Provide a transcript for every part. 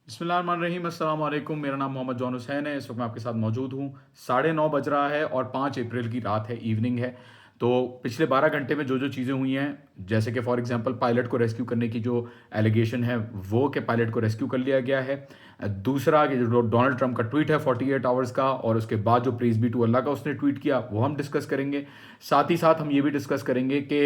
बिस्मिल्लाहिर्रहमानिर्रहीम अस्सलाम वालेकुम। मेरा नाम मोहम्मद जॉन हुसैन है। इस वक्त मैं आपके साथ मौजूद हूँ। 9:30 बज रहा है और 5 अप्रैल की रात है, इवनिंग है। तो पिछले 12 घंटे में जो जो चीज़ें हुई हैं, जैसे कि फॉर एग्जांपल पायलट को रेस्क्यू करने की जो एलिगेशन है, वो कि पायलट को रेस्क्यू कर लिया गया है। दूसरा कि जो डोनाल्ड ट्रंप का ट्वीट है 48 आवर्स का, और उसके बाद जो प्रेज बी टू अल्लाह का उसने ट्वीट किया, वो हम डिस्कस करेंगे। साथ ही साथ हम ये भी डिस्कस करेंगे कि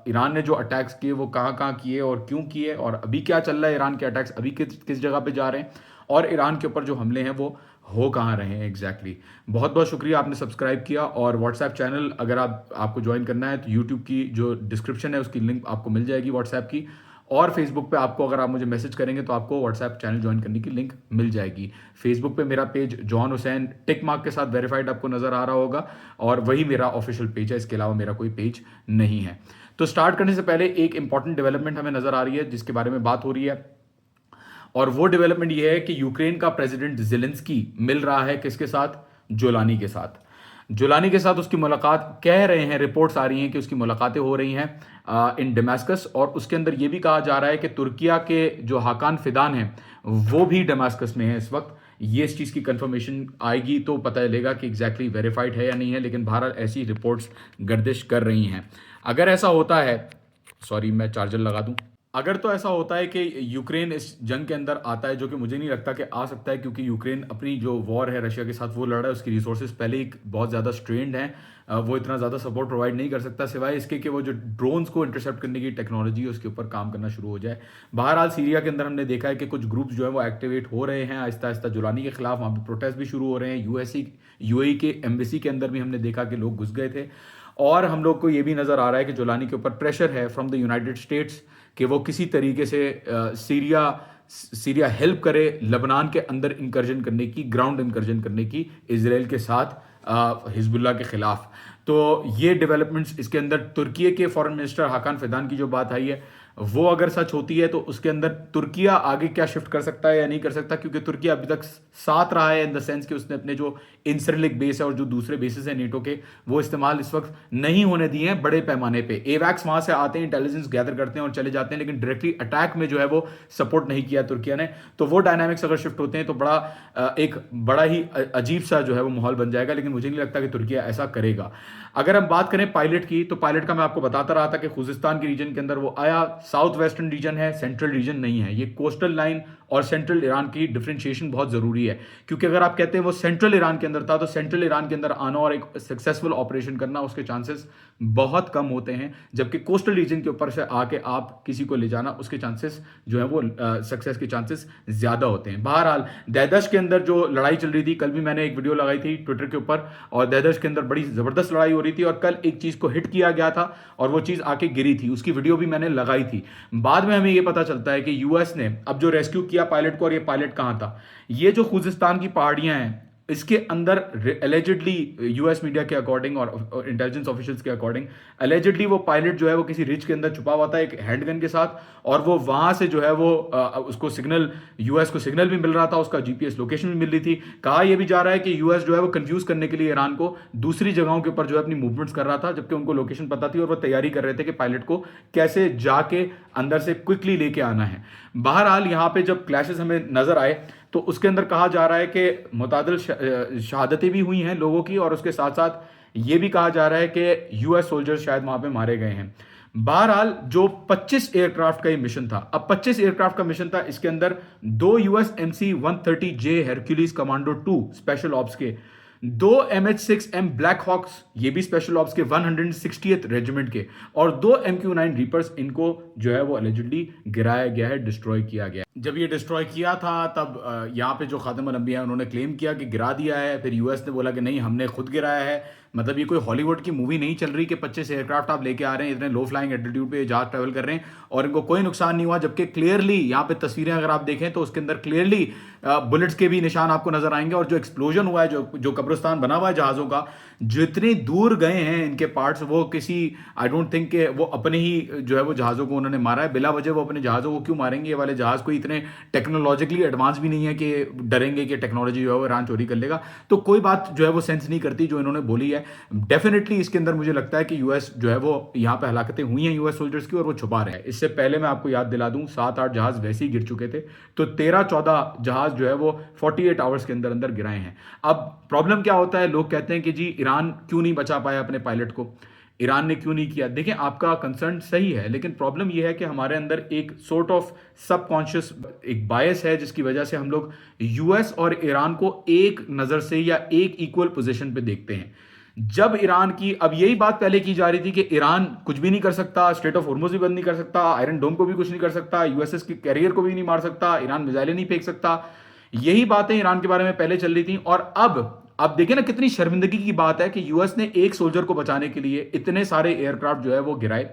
ईरान ने जो अटैक्स किए वो कहाँ कहाँ किए और क्यों किए, और अभी क्या चल रहा है, ईरान के अटैक्स अभी किस किस जगह पे जा रहे हैं, और ईरान के ऊपर जो हमले हैं वो हो कहाँ रहे हैं एग्जैक्टली। बहुत बहुत शुक्रिया आपने सब्सक्राइब किया। और व्हाट्सएप चैनल अगर आपको ज्वाइन करना है तो यूट्यूब की जो डिस्क्रिप्शन है उसकी लिंक आपको मिल जाएगी व्हाट्सएप की। और फेसबुक पे आपको, अगर आप मुझे मैसेज करेंगे तो आपको व्हाट्सएप चैनल ज्वाइन करने की लिंक मिल जाएगी। फेसबुक पे मेरा page John Hussain tick mark के साथ वेरीफाइड आपको नजर आ रहा होगा, और वही मेरा ऑफिशियल पेज है, इसके अलावा मेरा कोई पेज नहीं है। तो स्टार्ट करने से पहले एक इंपॉर्टेंट डेवलपमेंट हमें नजर आ रही है जिसके बारे में बात हो रही है, और वो डेवलपमेंट ये है कि यूक्रेन का प्रेसिडेंट जेलेंस्की मिल रहा है किसके साथ? जोलानी के साथ। जोलानी के साथ उसकी मुलाकात, कह रहे हैं, रिपोर्ट्स आ रही हैं कि उसकी मुलाकातें हो रही हैं इन डमास्कस, और उसके अंदर ये भी कहा जा रहा है कि तुर्किया के जो हाकान फिदान हैं वो भी डमास्कस में है इस वक्त। ये इस चीज़ की कंफर्मेशन आएगी तो पता चलेगा कि एग्जैक्टली वेरीफाइड है या नहीं है, लेकिन बहरहाल ऐसी रिपोर्ट्स गर्दिश कर रही हैं। अगर ऐसा होता है, सॉरी मैं चार्जर लगा दूं, अगर तो ऐसा होता है कि यूक्रेन इस जंग के अंदर आता है, जो कि मुझे नहीं लगता कि आ सकता है, क्योंकि यूक्रेन अपनी जो वॉर है रशिया के साथ वो लड़ रहा है, उसकी रिसोर्सेज पहले ही बहुत ज़्यादा स्ट्रेंड हैं। वो इतना ज़्यादा सपोर्ट प्रोवाइड नहीं कर सकता, सिवाय इसके कि वो जो ड्रोन्स को इंटरसेप्ट करने की टेक्नोलॉजी है उसके ऊपर काम करना शुरू हो जाए। बहरहाल सीरिया के अंदर हमने देखा है कि कुछ ग्रुप्स जो है वो एक्टिवेट हो रहे हैं आहिस्ता आहिस्ता जुलानी के खिलाफ। वहाँ पर प्रोटेस्ट भी शुरू हो रहे हैं। यूएई के एम्बेसी के अंदर भी हमने देखा कि लोग घुस गए थे। और हम लोग को ये भी नज़र आ रहा है कि जुलानी के ऊपर प्रेशर है फ्रॉम द यूनाइटेड स्टेट्स कि वो किसी तरीके से सीरिया हेल्प करे लबनान के अंदर इंकर्जन करने की, ग्राउंड इंकर्जन करने की इजराइल के साथ हिजबुल्लाह के खिलाफ। तो ये डेवलपमेंट्स इसके अंदर, तुर्की के फॉरेन मिनिस्टर हाकान फिदान की जो बात आई है वो अगर सच होती है तो उसके अंदर तुर्किया आगे क्या शिफ्ट कर सकता है या नहीं कर सकता, क्योंकि तुर्किया अभी तक साथ रहा है इन द सेंस कि उसने अपने जो इंसरलिक बेस है और जो दूसरे बेसिस है नेटो के, वो इस्तेमाल इस वक्त नहीं होने दिए हैं बड़े पैमाने पे। एवैक्स वहां से आते हैं, इंटेलिजेंस गैदर करते हैं और चले जाते हैं, लेकिन डायरेक्टली अटैक में जो है वो सपोर्ट नहीं किया तुर्किया ने। तो वो डायनामिक्स अगर शिफ्ट होते हैं तो एक बड़ा ही अजीब सा जो है वो माहौल बन जाएगा, लेकिन मुझे नहीं लगता कि तुर्किया ऐसा करेगा। अगर हम बात करें पायलट की, तो पायलट का मैं आपको बताता रहा था कि खुजिस्तान के रीजन के अंदर वो आया। साउथ वेस्टर्न रीजन है, सेंट्रल रीजन नहीं है। ये कोस्टल लाइन और सेंट्रल ईरान की डिफरेंशिएशन बहुत जरूरी है, क्योंकि अगर आप कहते हैं वो सेंट्रल ईरान के अंदर था, तो सेंट्रल ईरान के अंदर आना और एक सक्सेसफुल ऑपरेशन करना, उसके चांसेस बहुत कम होते हैं, जबकि कोस्टल रीजन के ऊपर से आके आप किसी को ले जाना, उसके चांसेस जो है वो सक्सेस के चांसेस ज्यादा होते हैं। बहरहाल दैदश के अंदर जो लड़ाई चल रही थी, कल भी मैंने एक वीडियो लगाई थी ट्विटर के ऊपर, और दैदश के अंदर बड़ी जबरदस्त लड़ाई हो रही थी, और कल एक चीज को हिट किया गया था और वो चीज आके गिरी थी, उसकी वीडियो भी मैंने लगाई थी। बाद में हमें ये पता चलता है कि यूएस ने अब जो रेस्क्यू किया पायलट को, और ये पायलट कहां था, ये जो खुजिस्तान की पहाड़ियां हैं इसके अंदर एलिजिडली, यूएस मीडिया के अकॉर्डिंग और इंटेलिजेंस ऑफिशियल्स के अकॉर्डिंग, एलिजिडली वो पायलट जो है वो किसी रिच के अंदर छुपा हुआ था एक हैंडगन के साथ, और वो वहां से जो है वो उसको सिग्नल, यूएस को सिग्नल भी मिल रहा था, उसका जीपीएस लोकेशन भी मिल रही थी। कहा यह भी जा रहा है कि यूएस जो है वो कंफ्यूज करने के लिए ईरान को दूसरी जगहों के ऊपर जो है अपनी मूवमेंट्स कर रहा था, जबकि उनको लोकेशन पता थी और वो तैयारी कर रहे थे कि पायलट को कैसे जाके अंदर से क्विकली लेके आना है। बहरहाल यहाँ पे जब क्लैशेस हमें नजर आए तो उसके अंदर कहा जा रहा है कि मुतादिल शहादतें भी हुई हैं लोगों की, और उसके साथ साथ ये भी कहा जा रहा है कि यूएस सोल्जर्स शायद वहां पे मारे गए हैं। बहरहाल जो 25 एयरक्राफ्ट का ये मिशन था, अब 25 एयरक्राफ्ट का मिशन था, इसके अंदर 2 USMC-130J हेरक्यूलिस कमांडो 2 स्पेशल ऑप्स के, 2 MH-6M ब्लैक हॉक्स, ये भी स्पेशल ऑप्स के 160th रेजिमेंट के, और 2 MQ-9 रीपर्स, इनको जो है वो एलिजिडली गिराया गया है, डिस्ट्रॉय किया गया है। जब ये डिस्ट्रॉय किया था तब यहाँ पे जो खातिम अल अंबिया है उन्होंने क्लेम किया कि गिरा दिया है, फिर यूएस ने बोला कि नहीं हमने खुद गिराया है। मतलब ये कोई हॉलीवुड की मूवी नहीं चल रही कि 25 एयरक्राफ्ट आप लेके आ रहे हैं, इतने लो फ्लाइंग एल्टीट्यूड पे जहाज ट्रेवल कर रहे हैं और इनको कोई नुकसान नहीं हुआ, जबकि क्लियरली यहाँ पे तस्वीरें अगर आप देखें तो उसके अंदर क्लियरली बुलेट्स के भी निशान आपको नजर आएंगे, और जो एक्सप्लोजन हुआ है, जो कब्रिस्तान बना हुआ है जहाजों का, जितनी दूर गए हैं इनके पार्ट्स, वो किसी, आई डोंट थिंक कि वो अपने ही जो है वो जहाजों को उन्होंने मारा है बिला वजह। वो अपने जहाजों को क्यों मारेंगे? ये वाले जहाज कोई इतने टेक्नोलॉजिकली एडवांस भी नहीं है कि डरेंगे कि टेक्नोलॉजी जो है वो ईरान चोरी कर लेगा। तो कोई बात जो है वो सेंस नहीं करती जो इन्होंने बोली है। डेफिनेटली इसके अंदर मुझे लगता है कि यूएस जो है वो यहाँ पे हलाकतें हुई हैं यूएस सोल्जर्स की और वो छुपा रहे हैं। इससे पहले मैं आपको याद दिला दूं 7-8 जहाज वैसे ही गिर चुके थे, तो 13-14 जहाज जो है वो 48 आवर्स के अंदर अंदर गिराए हैं। अब प्रॉब्लम क्या होता है, लोग कहते हैं कि जी ईरान क्यों नहीं बचा पाया अपने पायलट को, ईरान ने क्यों नहीं किया। देखिए आपका कंसर्न सही है, लेकिन प्रॉब्लम यह है कि हमारे अंदर एक सॉर्ट ऑफ सबकॉन्शियस एक बायस है जिसकी वजह से हम लोग यूएस और ईरान को एक नज़र से या एक इक्वल पोजीशन पे देखते हैं। जब ईरान की, अब यही बात पहले की जा रही थी कि ईरान कुछ भी नहीं कर सकता, स्ट्रेट ऑफ हॉर्मुज़ भी बंद नहीं कर सकता, आयरन डोम को भी कुछ नहीं कर सकता, यूएसएस के कैरियर को भी नहीं मार सकता, ईरान मिसाइलें नहीं फेंक सकता, यही बातें ईरान के बारे में पहले चल रही थी। और अब देखिए ना कितनी शर्मिंदगी की बात है कि यूएस ने एक सोल्जर को बचाने के लिए इतने सारे एयरक्राफ्ट जो है वो गिराए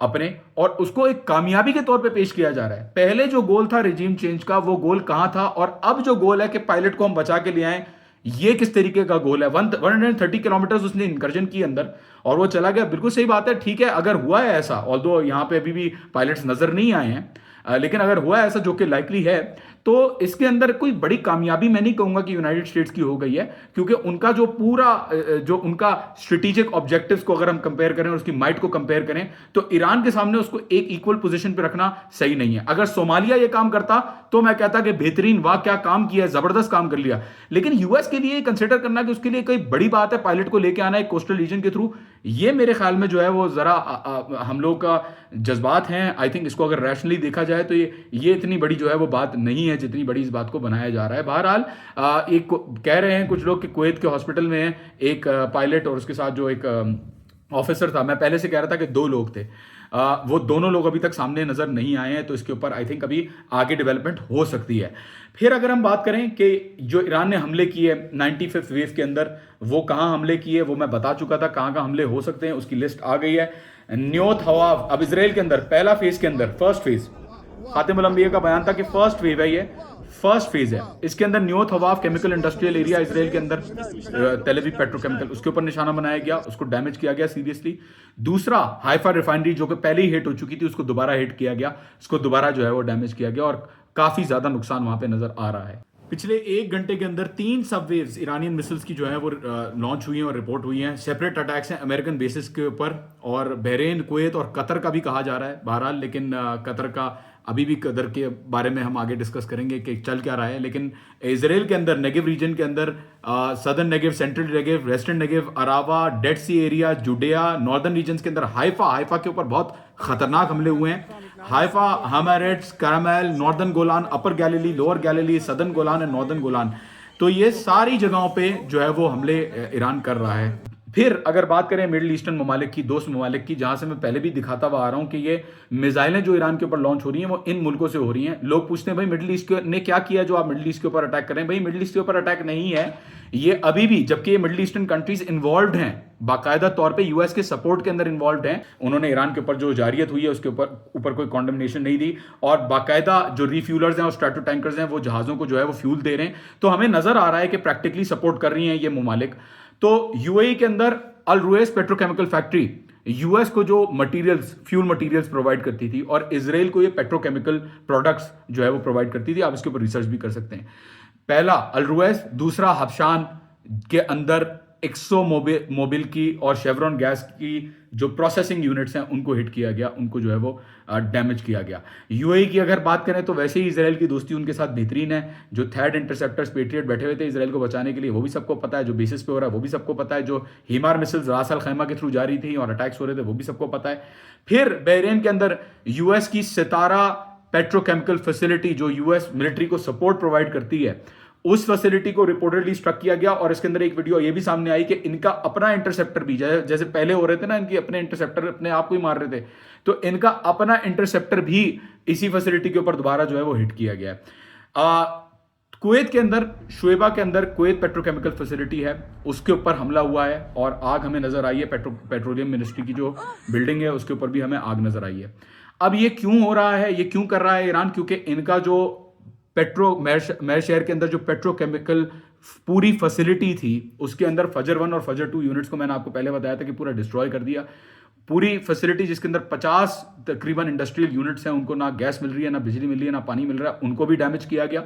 अपने, और उसको एक कामयाबी के तौर पे पेश किया जा रहा है। पहले जो गोल था रिजीम चेंज का, वो गोल कहां था, और अब जो गोल है कि पायलट को हम बचा के ले आए, ये किस तरीके का गोल है। 130 किलोमीटर उसने इंकर्जन की अंदर और वो चला गया। बिल्कुल सही बात है, ठीक है, अगर हुआ है ऐसा, ऑल्दो यहां पे अभी भी पायलट्स नजर नहीं आए हैं, लेकिन अगर हुआ है ऐसा, जो कि लाइकली है, तो इसके अंदर कोई बड़ी कामयाबी मैं नहीं कहूंगा कि यूनाइटेड स्टेट्स की हो गई है, क्योंकि उनका जो पूरा जो उनका स्ट्रेटेजिक ऑब्जेक्टिव्स को अगर हम कंपेयर करें और उसकी माइट को कंपेयर करें, तो ईरान के सामने उसको एक इक्वल पोजीशन पे रखना सही नहीं है। अगर सोमालिया ये काम करता तो मैं कहता कि बेहतरीन, वाह क्या काम किया, जबरदस्त काम कर लिया, लेकिन यूएस के लिए कंसिडर करना कि उसके लिए कोई बड़ी बात है पायलट को लेके आना एक कोस्टल रीजन के थ्रू, ये मेरे ख्याल में जो है वो जरा हम लोग का जज्बात हैं। आई थिंक इसको अगर रैशनली देखा जाए तो ये इतनी बड़ी जो है वो बात नहीं है जितनी बड़ी इस बात को बनाया जा रहा है। बहरहाल एक कह रहे हैं कुछ लोग कि कुवैत के हॉस्पिटल में एक पायलट और उसके साथ जो एक ऑफिसर था, मैं पहले से कह रहा था कि 2 लोग थे, वो दोनों लोग अभी तक सामने नजर नहीं आए हैं, तो इसके ऊपर आई थिंक अभी आगे डेवलपमेंट हो सकती है। फिर अगर हम बात करें कि जो ईरान ने हमले किए 95th वेव के अंदर, वो कहां हमले किए वो मैं बता चुका था, कहां कहां हमले हो सकते हैं उसकी लिस्ट आ गई है। न्योत हवाव, अब इसराइल के अंदर पहला फेज के अंदर, फर्स्ट फेज, खातिमुल अंबिया का बयान था कि फर्स्ट वेव है, ये फर्स्ट फेज है। इसके अंदर न्योत हवाव केमिकल इंडस्ट्रियल एरिया इसराइल के अंदर, तेल अवीव पेट्रोकेमिकल, उसके ऊपर निशाना बनाया गया, उसको डैमेज किया गया सीरियसली। दूसरा हाइफा रिफाइनरी जो कि पहले ही हिट हो चुकी थी, उसको दोबारा हिट किया गया, उसको दोबारा जो है वो डैमेज किया गया और काफी ज्यादा नुकसान वहां पे नजर आ रहा है। पिछले 1 घंटे के अंदर 3 सबवेव्स ईरानियन मिसाइल्स की जो है वो लॉन्च हुई हैं और रिपोर्ट हुई हैं। सेपरेट अटैक्स हैं अमेरिकन बेसिस के ऊपर, और बहरीन, कुवैत और कतर का भी कहा जा रहा है बहरहाल, लेकिन कतर का अभी भी, कतर के बारे में हम आगे डिस्कस करेंगे कि चल क्या रहा है। लेकिन इजराइल के अंदर नेगेव रीजन के अंदर Southern Negev, Central Negev, Western Negev, Arava, Dead Sea area, Judea, Northern region के अंदर हाइफा के ऊपर बहुत खतरनाक हमले हुए हैं। हाइफा, हमारेट्स, Carmel, Northern Golan, Upper Galilee, Lower Galilee, Southern Golan and Northern Golan, तो ये सारी जगहों पे जो है वो हमले ईरान कर रहा है। फिर अगर बात करें मिडिल ईस्टर्न ममालिक की, दोस्त ममालिक की, जहां से मैं पहले भी दिखाता हुआ आ रहा हूं कि ये मिसाइलें जो ईरान के ऊपर लॉन्च हो रही हैं वो इन मुल्कों से हो रही हैं। लोग पूछते हैं भाई मिडिल ईस्ट ने क्या किया जो आप मिडिल ईस्ट के ऊपर अटैक कर रहे हैं। भाई मिडिल ईस्ट के ऊपर अटैक नहीं है ये अभी भी, जबकि ये मिडिल ईस्टर्न कंट्रीज इन्वॉल्व हैं, बाकायदा तौर पे यूएस के सपोर्ट के अंदर इन्वॉल्व हैं। उन्होंने ईरान के ऊपर जो जारियत हुई है उसके ऊपर कोई कॉन्डेमनेशन नहीं दी, और बाकायदा जो रिफ्यूलर्स हैं और स्ट्रैटो टैंकर्स हैं वो जहाजों को जो है वो फ्यूल दे रहे हैं। तो हमें नजर आ रहा है कि प्रैक्टिकली सपोर्ट कर रही हैं ये ममालिक। तो यूएई के अंदर अल रुएस पेट्रोकेमिकल फैक्ट्री यूएस को जो मटेरियल्स, फ्यूल मटेरियल्स प्रोवाइड करती थी, और इजराइल को ये पेट्रोकेमिकल प्रोडक्ट्स जो है वो प्रोवाइड करती थी। आप इसके ऊपर रिसर्च भी कर सकते हैं। पहला अल रुएस, दूसरा हबशान के अंदर एक्सो मोबिल की और शेवरॉन गैस की जो प्रोसेसिंग यूनिट्स हैं उनको हिट किया गया, उनको जो है वो डैमेज किया गया। यूएई की अगर बात करें तो वैसे ही इजराइल की दोस्ती उनके साथ बेहतरीन है। जो थर्ड इंटरसेप्टर्स पेट्रियट बैठे हुए थे इजराइल को बचाने के लिए, वो भी सबको पता है। जो बेसिस पे हो रहा है वो भी सबको पता है। जो हिमार मिसाइल्स रास अल खैमा के थ्रू जा रही थी और अटैक्स हो रहे थे वो भी सबको पता है। फिर बहरीन के अंदर यूएस की सितारा पेट्रोकेमिकल फैसिलिटी जो यूएस मिलिट्री को सपोर्ट प्रोवाइड करती है, उस फैसिलिटी को रिपोर्टेडली स्ट्रक किया गया। और इसके अंदर एक वीडियो ये भी सामने आई कि इनका अपना इंटरसेप्टर भी, जैसे पहले हो रहे थे ना, इनके अपने इंटरसेप्टर अपने आप को ही मार रहे थे, तो इनका अपना इंटरसेप्टर भी इसी फैसिलिटी के ऊपर दोबारा जो है वो हिट किया गया है। कुवैत के अंदर, शुएबा के अंदर कुवैत पेट्रोकेमिकल फैसिलिटी है, उसके ऊपर हमला हुआ है और आग हमें नजर आई है। पेट्रोलियम मिनिस्ट्री की जो बिल्डिंग है उसके ऊपर भी हमें आग नजर आई है। अब ये क्यों हो रहा है, ये क्यों कर रहा है ईरान? क्योंकि इनका जो मेर शहर के अंदर जो पेट्रोकेमिकल पूरी फैसिलिटी थी उसके अंदर फजर 1 और फजर 2 यूनिट्स को मैंने आपको पहले बताया था कि पूरा डिस्ट्रॉय कर दिया। पूरी फैसिलिटी जिसके अंदर 50 तकरीबन इंडस्ट्रियल यूनिट्स हैं, उनको ना गैस मिल रही है, ना बिजली मिल रही है, ना पानी मिल रहा है, उनको भी डैमेज किया गया।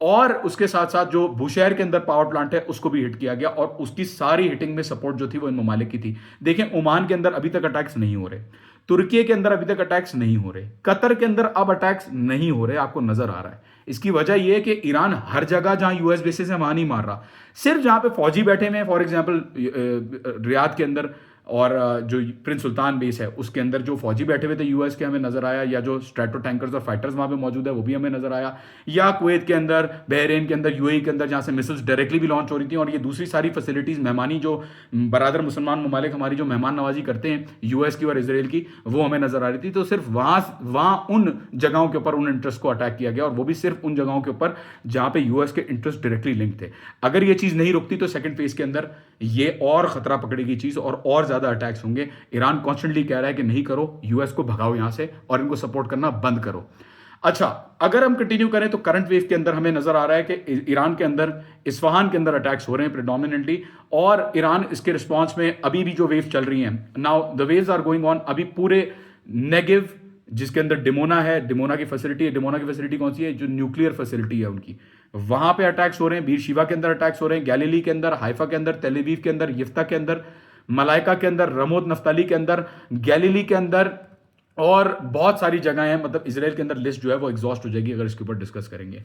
और उसके साथ साथ जो बुशहर के अंदर पावर प्लांट है उसको भी हिट किया गया, और उसकी सारी हिटिंग में सपोर्ट जो थी वो इन ममालिक की थी। देखें, ओमान के अंदर अभी तक अटैक्स नहीं हो रहे, तुर्की के अंदर अभी तक अटैक्स नहीं हो रहे, कतर के अंदर अब अटैक्स नहीं हो रहे, आपको नजर आ रहा है। इसकी वजह यह है कि ईरान हर जगह जहां यूएस बेसिस है वहां नहीं मार रहा, सिर्फ जहां पे फौजी बैठे हुए हैं, फॉर एग्जाम्पल रियाद के अंदर, और जो प्रिंस सुल्तान बेस है उसके अंदर जो फौजी बैठे हुए थे यूएस के, हमें नजर आया, या जो स्ट्रैटो टैंकर्स और फाइटर्स वहां पे मौजूद है वो भी हमें नजर आया, या कुवैत के अंदर, बहरीन के अंदर, यूएई के अंदर जहां से मिसाइल्स डायरेक्टली भी लॉन्च हो रही थी, और ये दूसरी सारी फैसिलिटीज मेहमानी जो बरादर मुसलमान ममालिक हमारी जो मेहमान नवाजी करते हैं यूएस की और इसराइल की, वो हमें नजर आ रही थी। तो सिर्फ वहां उन जगहों के ऊपर उन इंटरेस्ट को अटैक किया गया, और वो भी सिर्फ उन जगहों के ऊपर जहां पे यूएस के इंटरेस्ट डायरेक्टली लिंक थे। अगर ये चीज नहीं रुकती तो सेकंड फेज के अंदर ये और खतरा पकड़ेगी चीज, और ज्यादा अटैक्स होंगे। ईरान कॉन्स्टेंटली कह रहा है कि नहीं करो, यूएस को भगाओ यहां से और इनको सपोर्ट करना बंद करो। अच्छा, अगर हम कंटिन्यू करें तो करंट वेव के अंदर हमें नजर आ रहा है कि ईरान के अंदर, इस्फहान के अंदर अटैक्स हो रहे हैं प्रेडोमिनेंटली, और ईरान इसके रिस्पॉन्स में अभी भी जो वेव चल रही हैं, now the waves are going on अभी पूरे नेगेव, जिसके अंदर डिमोना है, डिमोना की फैसिलिटी है। डिमोना की फैसिलिटी कौन सी है? जो न्यूक्लियर फैसिलिटी है उनकी, वहां पे अटैक्स हो रहे हैं। बीर शिवा के अंदर अटैक्स हो रहे हैं, गैलीली के अंदर, हाइफा के अंदर, तेल अवीव के अंदर, यफ्ता के अंदर, मलाइका के अंदर, रमोत नफ्ताली के अंदर, गैलीली के अंदर, और बहुत सारी जगह हैं। मतलब इसराइल के अंदर लिस्ट जो है वो एग्जॉस्ट हो जाएगी अगर इसके ऊपर डिस्कस करेंगे।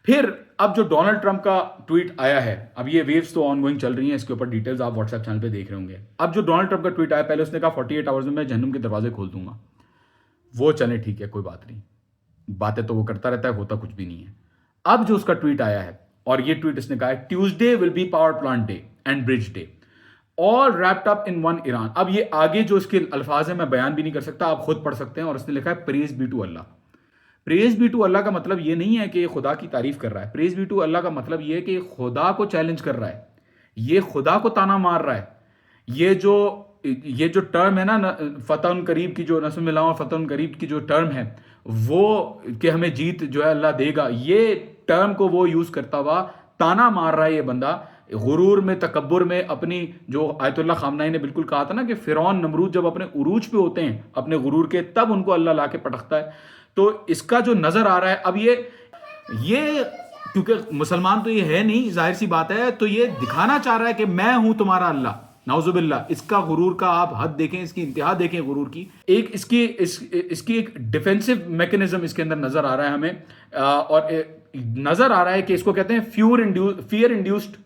फिर अब जो डोनाल्ड ट्रंप का ट्वीट आया है, अब ये वेव्स तो ऑनगोइंग चल रही हैं, इसके ऊपर डिटेल्स आप व्हाट्सएप चैनल पे देख रहे होंगे। अब जो डोनाल्ड ट्रंप का ट्वीट आया, पहले उसने कहा 48 आवर्स में मैं जहन्नुम के दरवाजे खोल दूंगा। वो चले, ठीक है, कोई बात नहीं, बातें तो वो करता रहता है, होता कुछ भी नहीं है। अब जो उसका ट्वीट आया है, और ये ट्वीट इसने कहा है, Tuesday will be power plant day and bridge day, all wrapped up in one Iran. अब ये आगे जो इसके अल्फाज है मैं बयान भी नहीं कर सकता, आप खुद पढ़ सकते हैं। और इसने लिखा है praise be to Allah. Praise be to Allah का मतलब ये नहीं है कि ये खुदा की तारीफ कर रहा है। प्रेज बी टू अल्लाह का मतलब ये है कि खुदा को चैलेंज कर रहा है, ये खुदा को ताना मार रहा है। ये जो टर्म है ना, फतह करीब की जो नस्म मिला और फतह करीब की जो टर्म है, वो कि हमें जीत जो है अल्लाह देगा, ये टर्म को वो यूज करता हुआ ताना मार रहा है ये बंदा। गुरूर में, तकब्बुर में, अपनी जो आयतुल्लाह खामनाई ने बिल्कुल कहा था ना कि फिरौन नमरूद जब अपने उरूज पे होते हैं अपने गुरूर के, तब उनको अल्लाह लाके पटकता है। तो इसका जो नजर आ रहा है अब ये क्योंकि मुसलमान तो ये है नहीं, जाहिर सी बात है, तो ये दिखाना चाह रहा है कि मैं हूं तुम्हारा अल्लाह। नाउजुबिल्ला, इसका गुरूर का आप हद देखें, इसकी इंतहा देखें गुरूर की। एक इसकी एक डिफेंसिव मैकेनिज्म इसके अंदर नजर आ रहा है हमें, और नजर आ रहा है कि इसको कहते हैं fear induced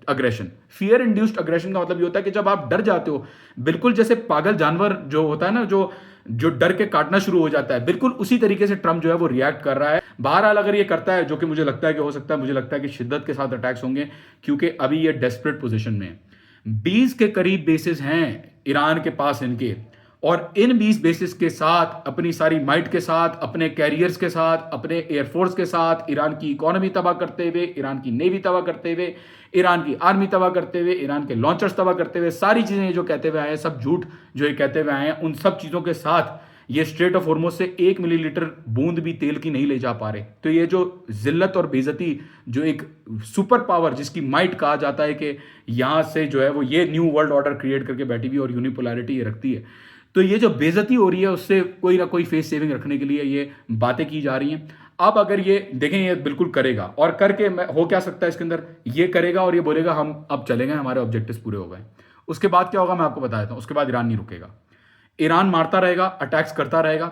aggression. Fear induced aggression का मतलब ये होता है कि जब आप डर जाते हो, बिल्कुल जैसे पागल जानवर जो होता है ना, जो डर के काटना शुरू हो जाता है, बिल्कुल उसी तरीके से ट्रंप जो है वो रिएक्ट कर रहा है। बहरहाल अगर ये करता है, जो कि मुझे लगता है कि हो सकता है, मुझे लगता है कि शिद्दत के साथ अटैक्स होंगे, क्योंकि अभी ये डेस्परेट पोजीशन में है। 20 के करीब बेसिस हैं ईरान के पास इनके, और इन 20 बेसिस के साथ, अपनी सारी माइट के साथ, अपने कैरियर्स के साथ, अपने एयरफोर्स के साथ, ईरान की इकोनॉमी तबाह करते हुए, ईरान की नेवी तबाह करते हुए, ईरान की आर्मी तबाह करते हुए, ईरान के लॉन्चर्स तबाह करते हुए, सारी चीजें जो कहते हुए आए हैं, सब झूठ जो ये कहते हुए आए हैं, उन सब चीजों के साथ ये स्ट्रेट ऑफ हॉर्मुज से 1 मिलीलीटर बूंद भी तेल की नहीं ले जा पा रहे। तो ये जो जिल्लत और बेइज्जती, जो एक सुपर पावर जिसकी माइट कहा जाता है कि यहां से जो है वो ये न्यू वर्ल्ड ऑर्डर क्रिएट करके बैठी हुई और यूनिपोलैरिटी ये रखती है, तो ये जो बेइज्जती हो रही है उससे कोई ना कोई फेस सेविंग रखने के लिए ये बातें की जा रही हैं। अब अगर ये देखें, ये बिल्कुल करेगा, और करके हो क्या सकता है इसके अंदर, ये करेगा और ये बोलेगा हम अब चले गए, हमारे ऑब्जेक्टिव्स पूरे हो गए। उसके बाद क्या होगा मैं आपको बता देता हूं। उसके बाद ईरान नहीं रुकेगा, ईरान मारता रहेगा, अटैक्स करता रहेगा,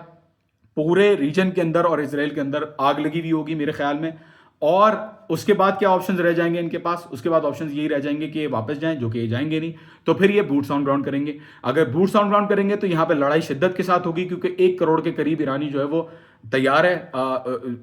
पूरे रीजन के अंदर और इसराइल के अंदर आग लगी हुई होगी मेरे ख्याल में। और उसके बाद क्या ऑप्शंस रह जाएंगे इनके पास? उसके बाद ऑप्शंस यही रह जाएंगे कि ये वापस जाएं, जो कि ये जाएंगे नहीं, तो फिर ये बूट्स ऑन ग्राउंड करेंगे। अगर बूट्स ऑन ग्राउंड करेंगे तो यहां पे लड़ाई शिद्दत के साथ होगी, क्योंकि 1 करोड़ के करीब ईरानी जो है वो तैयार है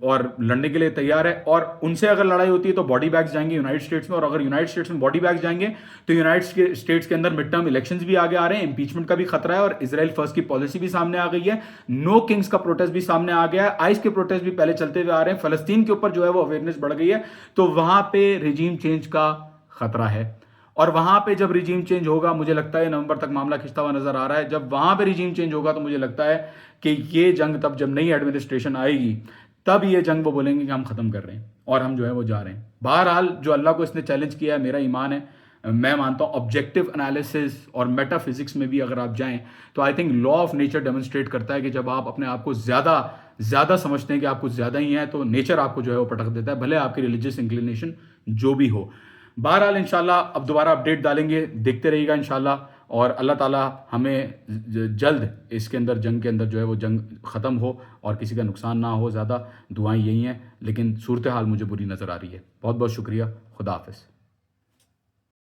और लड़ने के लिए तैयार है। और उनसे अगर लड़ाई होती है तो बॉडी बैग्स जाएंगे यूनाइटेड स्टेट्स में, और अगर यूनाइटेड स्टेट्स में बॉडी बैग्स जाएंगे तो यूनाइटेड स्टेट्स के अंदर मिड टर्म इलेक्शंस भी आगे आ रहे हैं, इंपीचमेंट का भी खतरा है, और इजराइल फर्स्ट की पॉलिसी भी सामने आ गई है, नो किंग्स का प्रोटेस्ट भी सामने आ गया है, आइस के प्रोटेस्ट भी पहले चलते हुए आ रहे हैं, फलस्तीन के ऊपर जो है वो अवेयरनेस बढ़ गई है। तो वहां पे रिजीम चेंज का खतरा है, और वहां पे जब रिजीम चेंज होगा, मुझे लगता है नवंबर तक मामला खिंचता हुआ नजर आ रहा है, जब वहां पे रिजीम चेंज होगा तो मुझे लगता है कि ये जंग, तब जब नई एडमिनिस्ट्रेशन आएगी, तब ये जंग वो बोलेंगे कि हम खत्म कर रहे हैं और हम जो है वो जा रहे हैं। बहरहाल जो अल्लाह को इसने चैलेंज किया है, मेरा ईमान है मैं मानता हूँ ऑब्जेक्टिव एनालिसिस और मेटाफिजिक्स में भी अगर आप जाएं तो I think law of nature demonstrate करता है कि जब आप अपने आप को ज़्यादा ज़्यादा समझते हैं कि आप कुछ ज़्यादा ही हैं तो नेचर आपको जो है वो पटक देता है, भले आपकी रिलीजियस इंक्लिनेशन जो भी हो। बहरहाल इंशाल्लाह अब दोबारा अपडेट डालेंगे, देखते रहिएगा इंशाल्लाह। और अल्लाह ताला हमें जल्द इसके अंदर जंग के अंदर जो है वो जंग ख़त्म हो और किसी का नुकसान ना हो। ज़्यादा दुआएं यही हैं, लेकिन सूरत हाल मुझे बुरी नज़र आ रही है। बहुत बहुत शुक्रिया। खुदा हाफिज़।